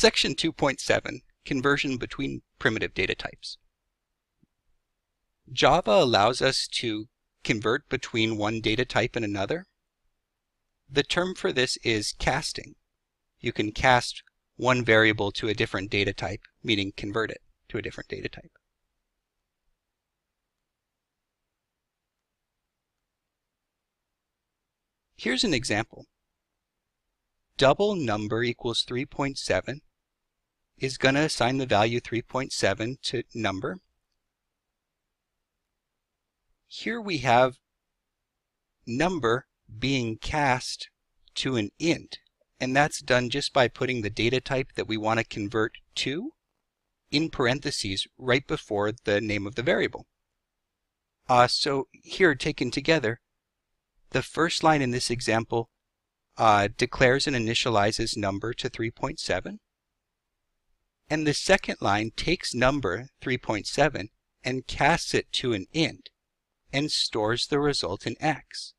Section 2.7, Conversion between primitive data types. Java allows us to convert between one data type and another. The term for this is casting. You can cast one variable to a different data type, meaning convert it to a different data type. Here's an example. Double number equals 3.7 is going to assign the value 3.7 to number. Here we have number being cast to an int, and that's done just by putting the data type that we want to convert to in parentheses right before the name of the variable. So here, taken together, the first line in this example declares and initializes number to 3.7, and the second line takes number 3.7 and casts it to an int and stores the result in x.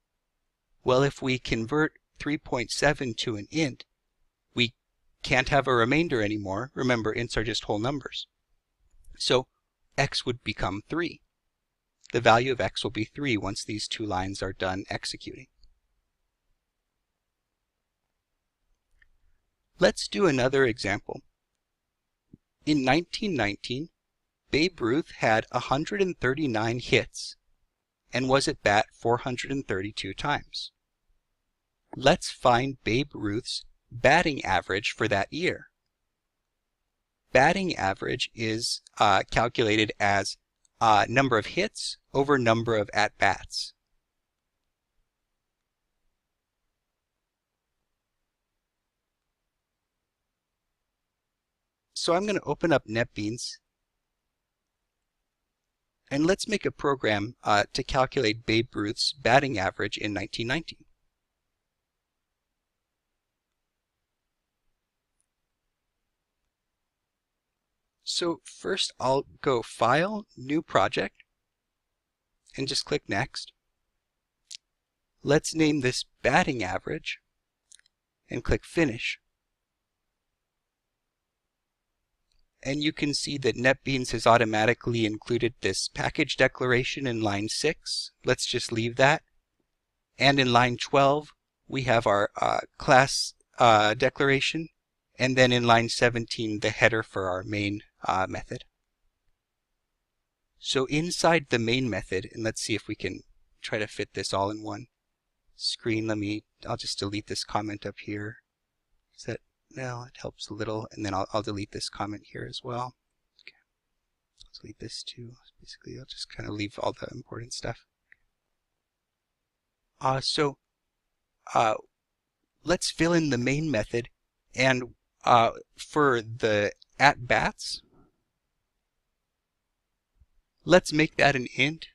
Well, if we convert 3.7 to an int, we can't have a remainder anymore. Remember, ints are just whole numbers. So x would become 3. The value of x will be 3 once these two lines are done executing. Let's do another example. In 1919, Babe Ruth had 139 hits and was at bat 432 times. Let's find Babe Ruth's batting average for that year. Batting average is calculated as number of hits over number of at-bats. So I'm going to open up NetBeans, and let's make a program to calculate Babe Ruth's batting average in 1919. So first I'll go File, New Project, and just click Next. Let's name this batting average and click Finish. And you can see that NetBeans has automatically included this package declaration in line 6. Let's just leave that. And in line 12, we have our class declaration. And then in line 17, the header for our main method. So inside the main method, and let's see if we can try to fit this all in one screen. I'll just delete this comment up here. Well, it helps a little, and then I'll delete this comment here as well. Okay. I'll delete this too. Basically, I'll just kind of leave all the important stuff. Let's fill in the main method, and for the at-bats, let's make that an int,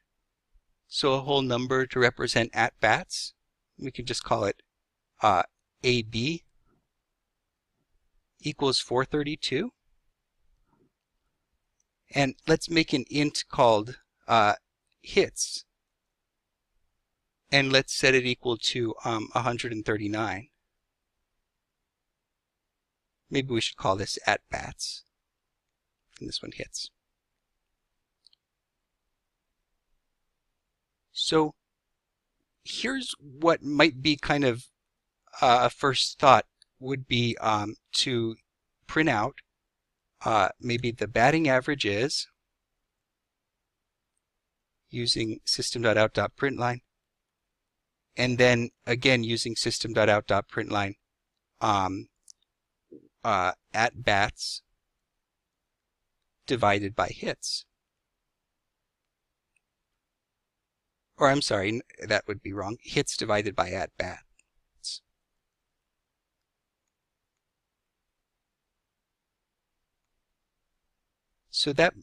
so a whole number to represent at-bats. We can just call it AB equals 432. And let's make an int called hits, and let's set it equal to 139. Maybe we should call this at-bats, and this one hits. So here's what might be kind of a first thought would be to print out maybe the batting average is using system.out.println, and then again using system.out.println at-bats divided by hits. Or I'm sorry, that would be wrong. Hits divided by at-bats. So that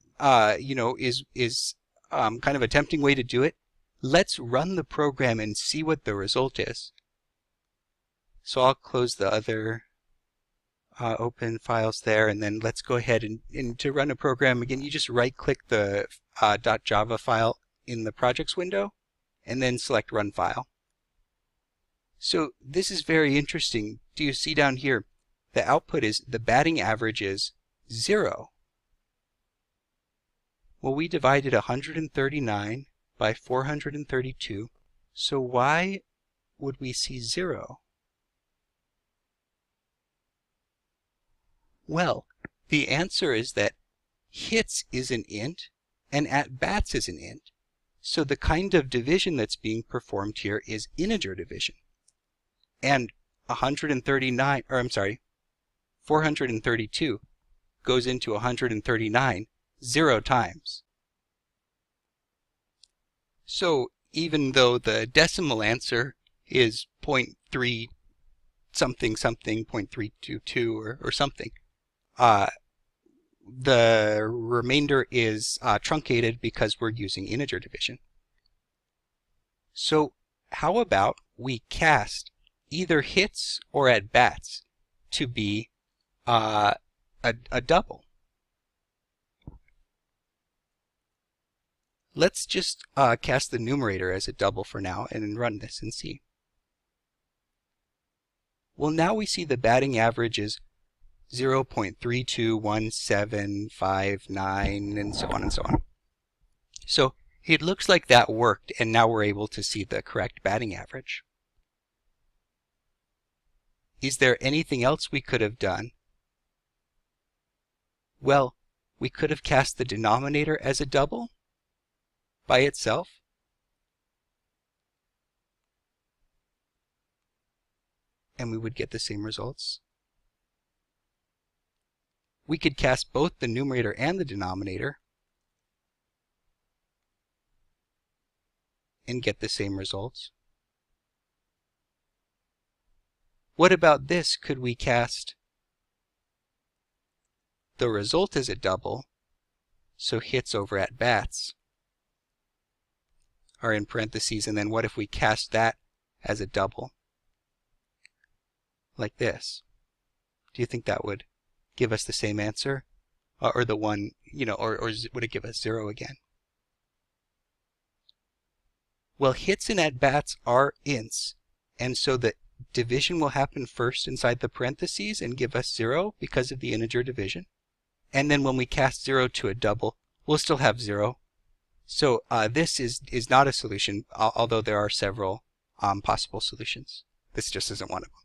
is kind of a tempting way to do it. Let's run the program and see what the result is. So I'll close the other open files there, and then let's go ahead and to run a program again. You just right-click the .java file in the projects window, and then select Run File. So this is very interesting. Do you see down here? the output is the batting average is 0. Well, we divided 139 by 432, so why would we see 0? Well, the answer is that hits is an int and at bats is an int. So the kind of division that's being performed here is integer division. And 432 goes into 139 0 times. So even though the decimal answer is 0.3 something something, 0.322 or something, the remainder is truncated because we're using integer division. So how about we cast either hits or at bats to be a double? Let's just cast the numerator as a double for now and then run this and see. Well, now we see the batting average is 0.321759 and so on and so on. So it looks like that worked, and now we're able to see the correct batting average. Is there anything else we could have done? Well, we could have cast the denominator as a double by itself. And we would get the same results. We could cast both the numerator and the denominator and get the same results. What about this? Could we cast the result as a double, so hits over at bats are in parentheses, and then what if we cast that as a double like this? Do you think that would give us the same answer, or the one, or would it give us 0 again? Well, hits and at bats are ints, and so the division will happen first inside the parentheses and give us 0 because of the integer division. And then when we cast 0 to a double, we'll still have 0. So this is not a solution, although there are several possible solutions. This just isn't one of them.